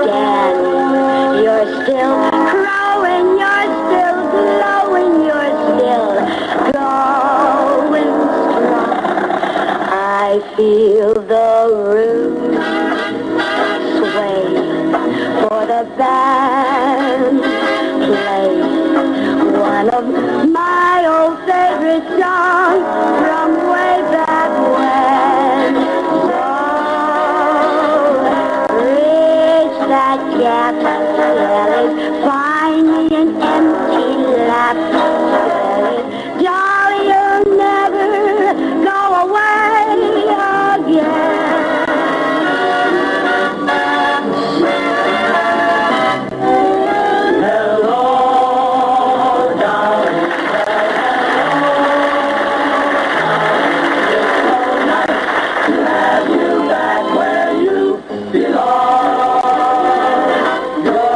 Danny, you're still growing, you're still glowing, you're still going strong. I feel the room sway for the band play one of my old favorite songs from way back when. So bridge that gap, Sally, find me an empty lap, Sally, darling, you'll never go away again. Belong. You're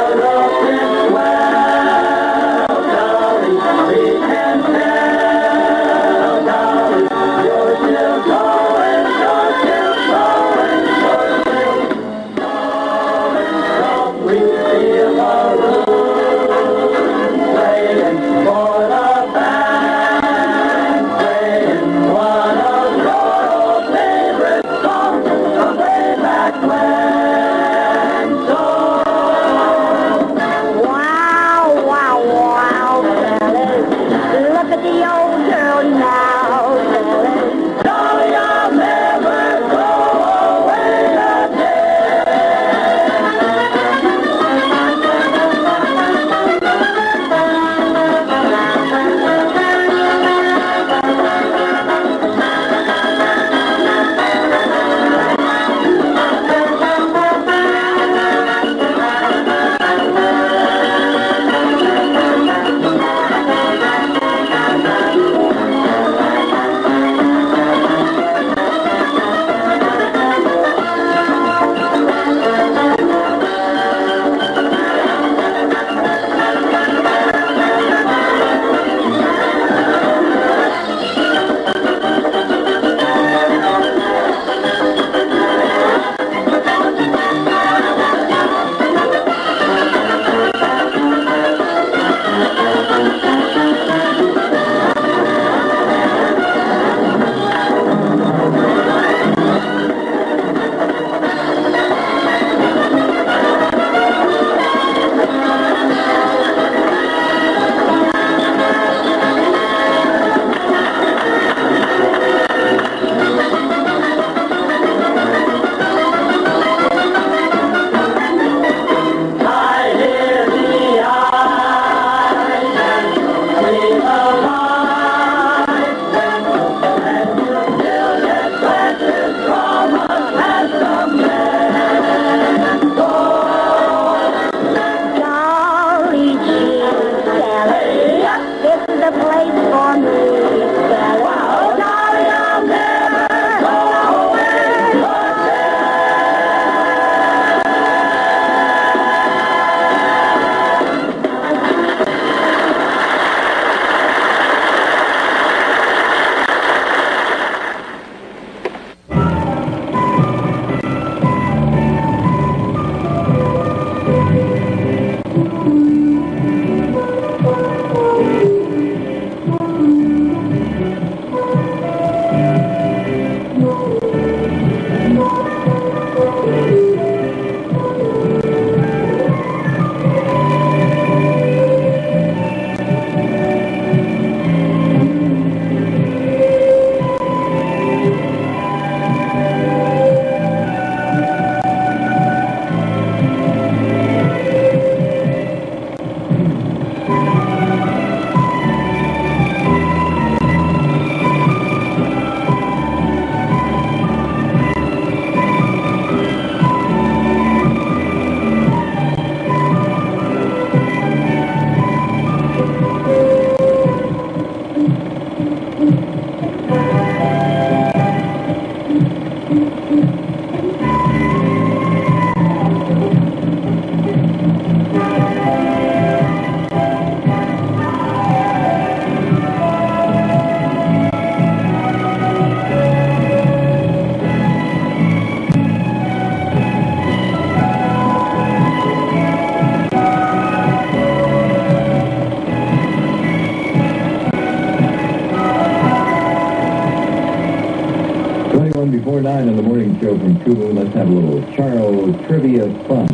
9 on the morning show from Tulu. Let's have a little Charo trivia fun,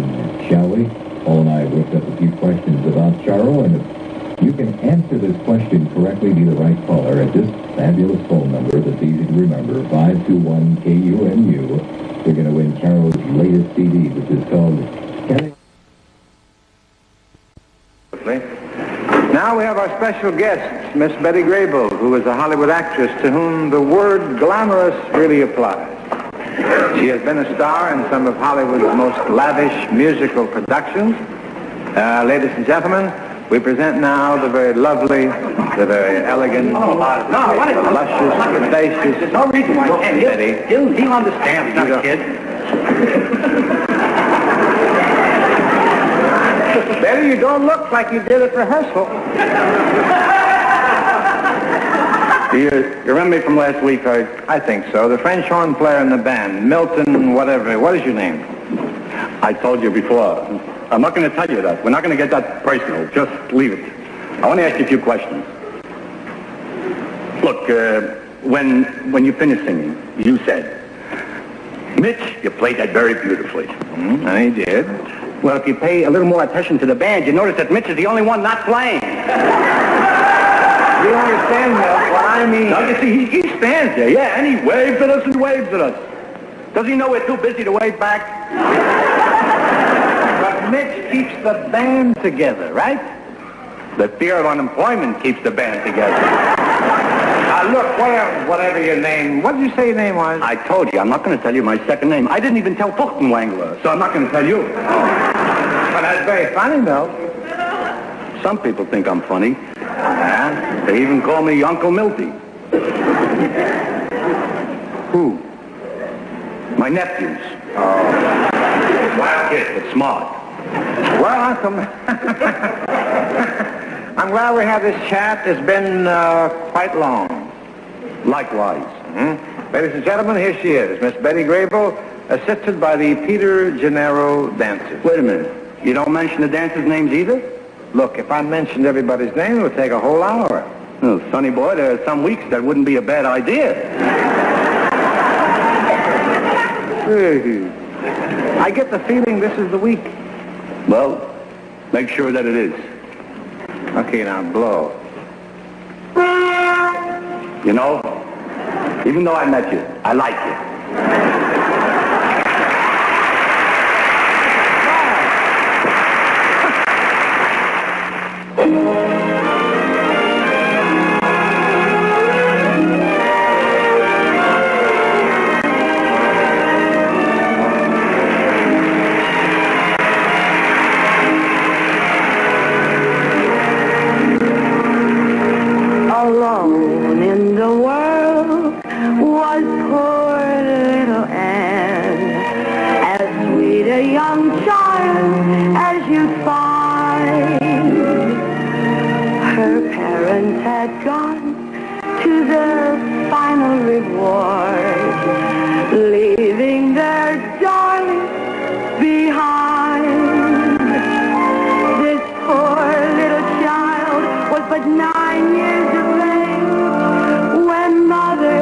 shall we? Paul and I whipped up a few questions about Charo, and if you can answer this question correctly, be the right caller at this fabulous phone number that's easy to remember, 521-KUMU. You're going to win Charo's latest CD, which is called Kelly. Now we have our special guest, Miss Betty Grable, who is a Hollywood actress to whom the word glamorous really applies. She has been a star in some of Hollywood's most lavish musical productions. Ladies and gentlemen, we present now the very lovely, the very elegant, luscious, vivacious, There's no reason why Betty. He'll understand, not a kid. Betty, you don't look like you did at rehearsal. You remember me from last week, I think so. The French horn player in the band, Milton, whatever. What is your name? I told you before. I'm not going to tell you that. We're not going to get that personal. Just leave it. I want to ask you a few questions. Look, when you finished singing, you said, Mitch, you played that very beautifully. I did. Well, if you pay a little more attention to the band, you notice that Mitch is the only one not playing. You understand, Milt, what I mean? Now, you see, he stands there, yeah, and he waves at us and waves at us. Does he know we're too busy to wave back? But Mitch keeps the band together, right? The fear of unemployment keeps the band together. Look, whatever your name, what did you say your name was? I told you, I'm not going to tell you my second name. I didn't even tell Fuchtenwangler, so I'm not going to tell you. Well, that's very funny, Milt. Some people think I'm funny. They even call me Uncle Milty. Who? My nephews. Wild kid, but smart. Well, Uncle, I'm glad we had this chat. It's been quite long. Likewise. Ladies and gentlemen, here she is, Miss Betty Grable, assisted by the Peter Gennaro dancers. Wait a minute. You don't mention the dancers' names either? Look, if I mentioned everybody's name, it would take a whole hour. Oh, sonny boy, there are some weeks that wouldn't be a bad idea. I get the feeling this is the week. Well, make sure that it is. Okay, now blow. You know, even though I met you, I like you. Alone in the world was poor little Anne, as sweet a young child as you'd find. Her parents had gone to their final reward, leaving their darling behind. This poor little child was but 9 years of age when Mother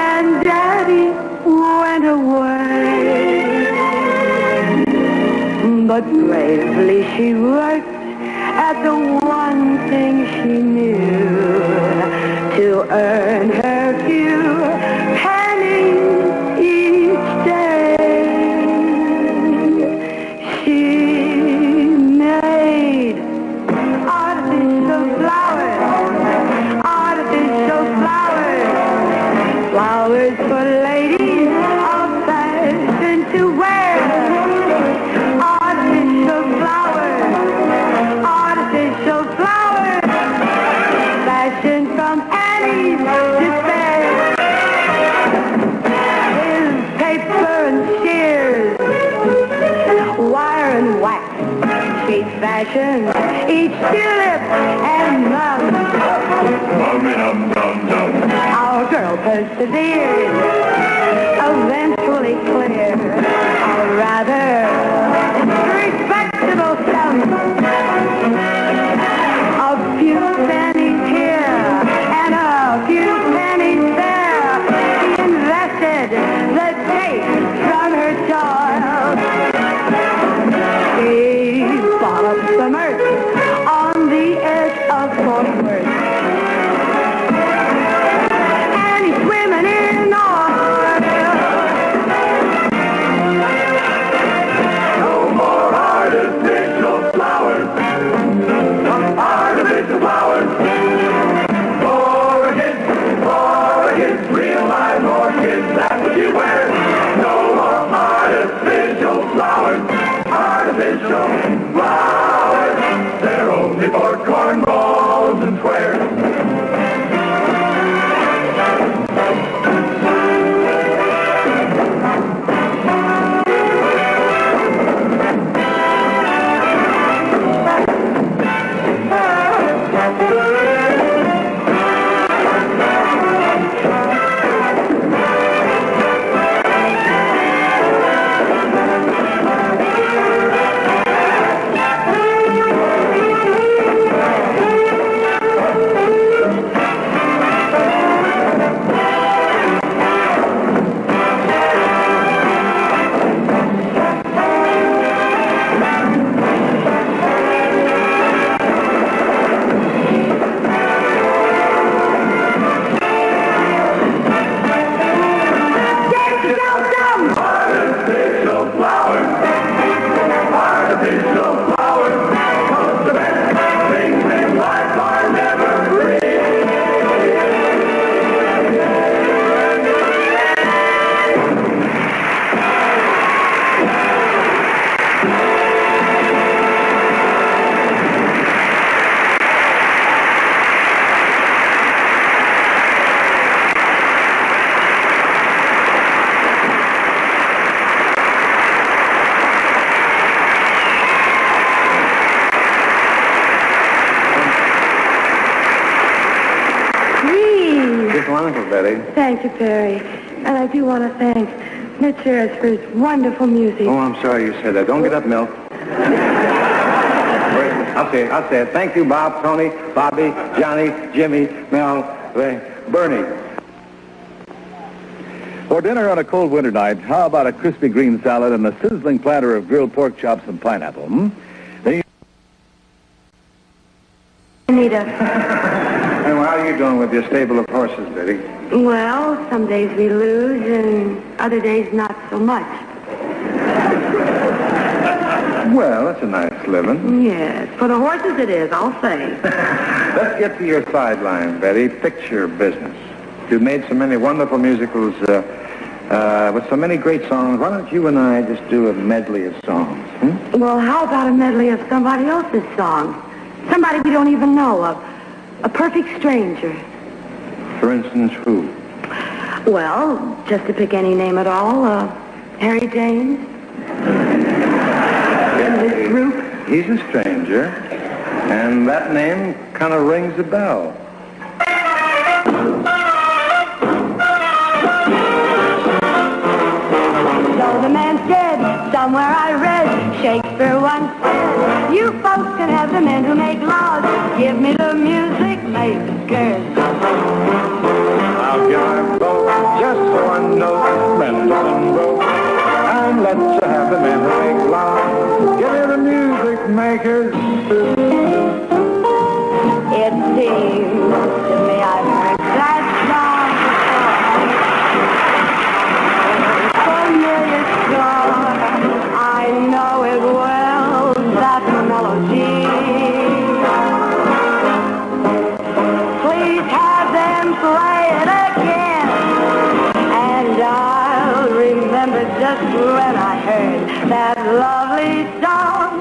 and Daddy went away. But bravely she worked at the one thing she knew, to earn her few pennies each day. She made artificial flowers for ladies of fashion to wear. Artificial flowers, fashion from Annie's despair. His paper and shears, wire and wax, she fashioned each tulip and mum. Our girl persevered, eventually cleared a rather respectable sum. A few pennies here and a few pennies there. She invested the artificial flowers. They're only for cornballs and squares. Wonderful, Betty. Thank you, Perry. And I do want to thank Mitch Ayers for his wonderful music. Oh, I'm sorry you said that. Don't get up, Milt. I'll say it. Thank you, Bob, Tony, Bobby, Johnny, Jimmy, Mel, Bernie. For dinner on a cold winter night, how about a crispy green salad and a sizzling platter of grilled pork chops and pineapple, Then you... Anita. And how are you doing with your stable of horses, Betty? Well, some days we lose and other days not so much. Well, that's a nice living. Yes, for the horses it is, I'll say. Let's get to your sideline, Betty. Picture business. You've made so many wonderful musicals with so many great songs. Why don't you and I just do a medley of songs? Well, how about a medley of somebody else's song? Somebody we don't even know of. A perfect stranger. For instance, who? Well, just to pick any name at all, Harry James. In this group. He's a stranger, and that name kind of rings a bell. So the man's dead, somewhere I read, Shakespeare once said, you folks can have the men who make laws, give me the music makers. I'll give my bow just so I know Mendelssohn wrote, and let you have the men who make laws, give me the music makers. It seems to me I've heard that song before. Familiar song, I know it well, that melody. Please have them play it again, and I'll remember just when I heard that lovely song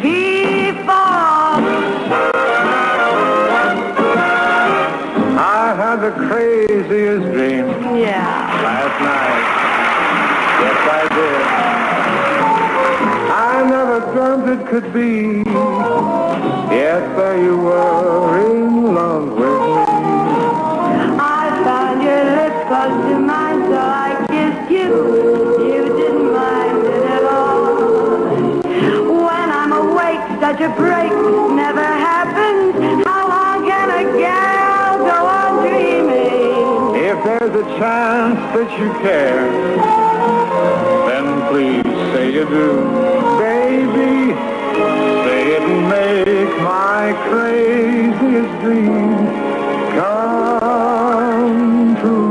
before. I had the craziest dream Yeah. last night. Yes, I did. I never dreamt it could be. Yet there you were in love with me. I found your lips close to mine, so I kissed you. You didn't mind it at all. When I'm awake, such a break never happens. How long can a gal go on dreaming? If there's a chance that you care, then please say you do. Baby, say it and make my craziest dream come true.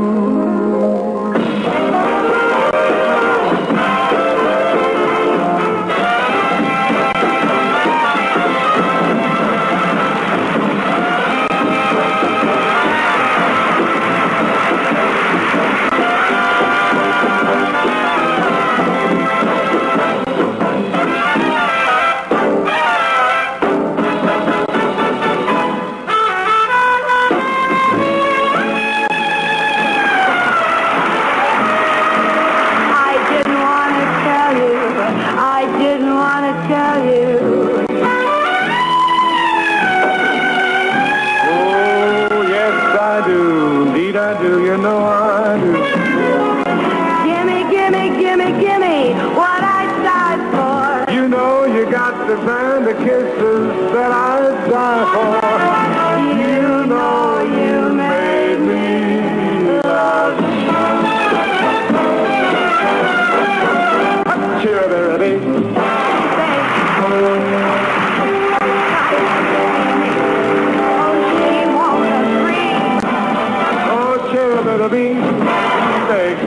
got the band of kisses that I'd die for. You know you made me love. Cheer-a-bee. Oh, cheer-a-bee. Thanks.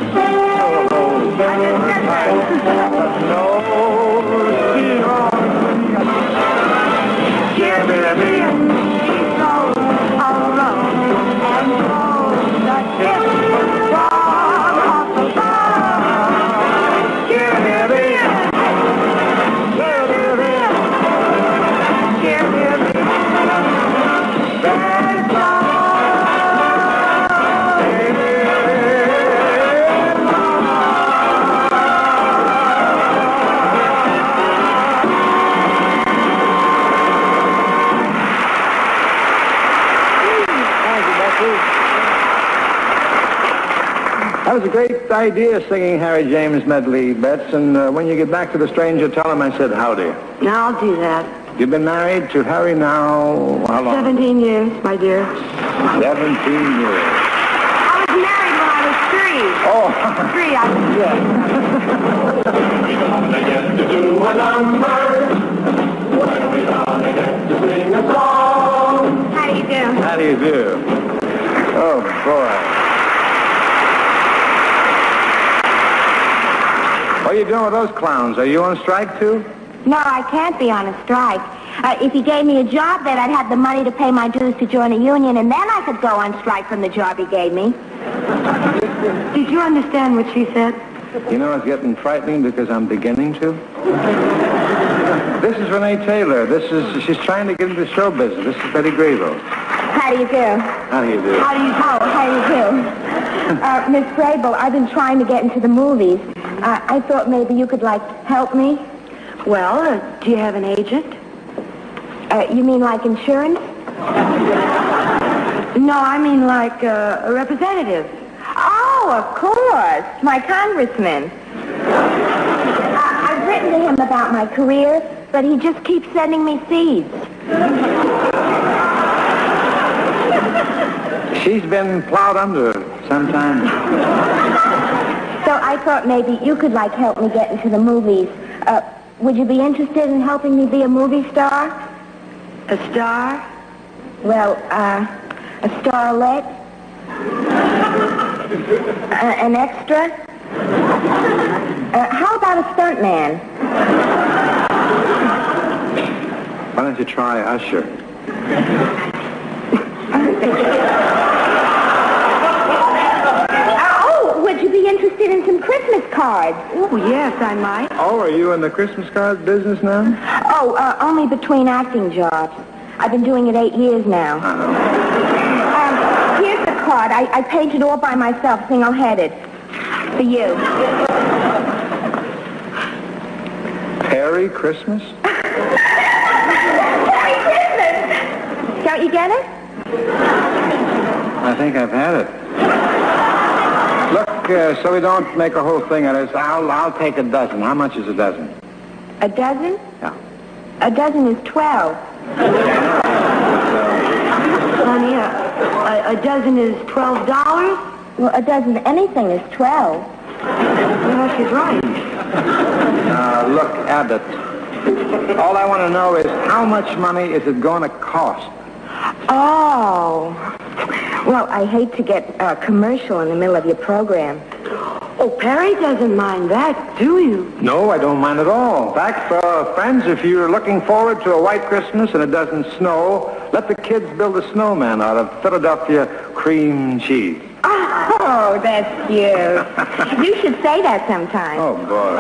That was a great idea, singing Harry James medley, Bets, and when you get back to the stranger, tell him I said howdy. Now I'll do that. You've been married to Harry now, how long? 17 years, my dear. 17 years. I was married when I was 3. Oh. 3, I was Gonna get to do a number. When we gonna get to sing a song? How do you do? How do you do? Oh, boy. What are you doing with those clowns? Are you on strike, too? No, I can't be on a strike. If he gave me a job, then I'd have the money to pay my dues to join a union, and then I could go on strike from the job he gave me. Did you understand what she said? You know, it's getting frightening because I'm beginning to. This is Renee Taylor. She's trying to get into show business. This is Betty Grable. How do you do? How do you do? How do you do? Miss Grable, I've been trying to get into the movies. I thought maybe you could, help me. Well, do you have an agent? You mean like insurance? No, I mean like a representative. Oh, of course. My congressman. I've written to him about my career, but he just keeps sending me seeds. She's been plowed under sometime. So I thought maybe you could, help me get into the movies. Would you be interested in helping me be a movie star? A star? Well, a starlet? An extra? How about a stuntman? Why don't you try Usher? Would you be interested in some Christmas cards? Oh, yes, I might. Oh, are you in the Christmas card business now? Oh, only between acting jobs. I've been doing it 8 years now. Here's the card. I painted all by myself, single-headed. For you. Merry Christmas? Merry Christmas! Don't you get it? I think I've had it. Look, so we don't make a whole thing of this, I'll take a dozen. How much is a dozen? A dozen? Yeah. A dozen is 12. Honey, a dozen is $12? Well, a dozen of anything is 12. Well, she's right. Look, Abbott, all I want to know is how much money is it going to cost? Oh. Well, I hate to get commercial in the middle of your program. Oh, Perry doesn't mind that, do you? No, I don't mind at all. In fact, friends, if you're looking forward to a white Christmas and it doesn't snow, let the kids build a snowman out of Philadelphia cream cheese. Oh, that's cute. You should say that sometime. Oh, boy.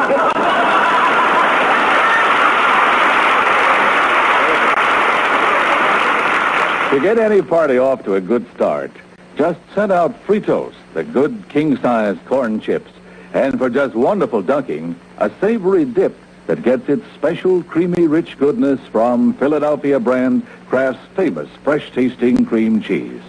To get any party off to a good start, just send out Fritos, the good king-size corn chips, and for just wonderful dunking, a savory dip that gets its special creamy rich goodness from Philadelphia brand Kraft's famous fresh-tasting cream cheese.